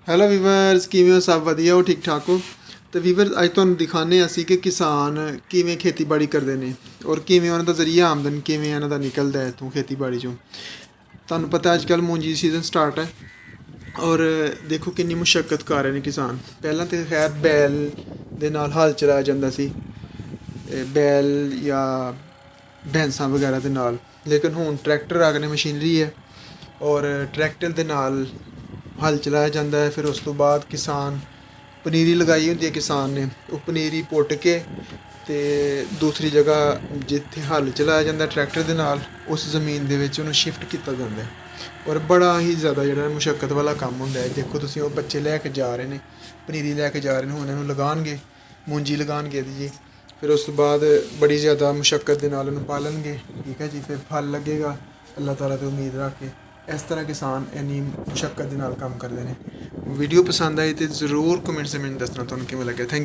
Hello viewers, ਕਿਵੇਂ ਹੋ? ਸਭ ਵਧੀਆ ਹੋ? ਠੀਕ ਠਾਕ ਹੋ? ਤੇ ਵੀਵਰ ਅੱਜ ਤੁਹਾਨੂੰ ਦਿਖਾਉਂਦੇ ਹਾਂ ਅਸੀਂ ਕਿ ਕਿਸਾਨ ਕਿਵੇਂ ਖੇਤੀਬਾੜੀ ਕਰਦੇ ਨੇ ਔਰ ਕਿਵੇਂ ਉਹਨਾਂ ਦਾ ਜ਼ਰੀਆ ਆਮਦਨ ਕਿਵੇਂ ਉਹਨਾਂ ਦਾ ਨਿਕਲਦਾ ਹੈ ਇੱਥੋਂ ਖੇਤੀਬਾੜੀ ਚੋਂ। ਤੁਹਾਨੂੰ ਪਤਾ ਅੱਜ ਕੱਲ੍ਹ ਮੂੰਜੀ ਦੀ ਸੀਜ਼ਨ ਸਟਾਰਟ ਹੈ ਔਰ ਦੇਖੋ ਕਿੰਨੀ ਮੁਸ਼ੱਕਤ ਕਰ ਰਹੇ ਨੇ ਕਿਸਾਨ। ਪਹਿਲਾਂ ਤਾਂ ਖੈਰ ਬੈਲ ਦੇ ਨਾਲ ਹਲ ਚਲਾਇਆ ਜਾਂਦਾ ਸੀ, ਬੈਲ ਜਾਂ ਭੈਂਸਾਂ ਵਗੈਰਾ ਦੇ ਨਾਲ, ਲੇਕਿਨ ਹੁਣ ਟਰੈਕਟਰ ਆ ਗਏ ਨੇ, ਮਸ਼ੀਨਰੀ ਹੈ ਔਰ ਟਰੈਕਟਰ ਦੇ ਨਾਲ ਹਲ ਚਲਾਇਆ ਜਾਂਦਾ ਹੈ। ਫਿਰ ਉਸ ਤੋਂ ਬਾਅਦ ਕਿਸਾਨ ਪਨੀਰੀ ਲਗਾਈ ਹੁੰਦੀ ਹੈ ਕਿਸਾਨ ਨੇ, ਉਹ ਪਨੀਰੀ ਪੁੱਟ ਕੇ ਅਤੇ ਦੂਸਰੀ ਜਗ੍ਹਾ ਜਿੱਥੇ ਹਲ ਚਲਾਇਆ ਜਾਂਦਾ ਟਰੈਕਟਰ ਦੇ ਨਾਲ, ਉਸ ਜ਼ਮੀਨ ਦੇ ਵਿੱਚ ਉਹਨੂੰ ਸ਼ਿਫਟ ਕੀਤਾ ਜਾਂਦਾ ਹੈ। ਔਰ ਬੜਾ ਹੀ ਜ਼ਿਆਦਾ ਜਿਹੜਾ ਮੁਸ਼ੱਕਤ ਵਾਲਾ ਕੰਮ ਹੁੰਦਾ ਹੈ। ਦੇਖੋ ਤੁਸੀਂ, ਉਹ ਬੱਚੇ ਲੈ ਕੇ ਜਾ ਰਹੇ ਨੇ, ਪਨੀਰੀ ਲੈ ਕੇ ਜਾ ਰਹੇ ਨੇ, ਹੁਣ ਇਹਨੂੰ ਲਗਾਉਣਗੇ, ਮੂੰਜੀ ਲਗਾਉਣਗੇ ਜੀ। ਫਿਰ ਉਸ ਤੋਂ ਬਾਅਦ ਬੜੀ ਜ਼ਿਆਦਾ ਮੁਸ਼ੱਕਤ ਦੇ ਨਾਲ ਉਹਨੂੰ ਪਾਲਣਗੇ, ਠੀਕ ਹੈ ਜੀ। ਫਿਰ ਫਲ ਲੱਗੇਗਾ ਅੱਲਾਹ ਤਾਲਾ ਤੋਂ ਉਮੀਦ ਰੱਖ ਕੇ। ਇਸ ਤਰ੍ਹਾਂ ਕਿਸਾਨ ਇੰਨੀ ਮੁਸ਼ੱਕਤ ਦੇ ਨਾਲ ਕੰਮ ਕਰਦੇ ਨੇ। ਵੀਡੀਓ ਪਸੰਦ ਆਈ ਤਾਂ ਜ਼ਰੂਰ ਕਮੈਂਟਸ ਵਿੱਚ ਮੈਨੂੰ ਦੱਸਣਾ ਤੁਹਾਨੂੰ ਕਿਵੇਂ ਲੱਗਿਆ। ਥੈਂਕ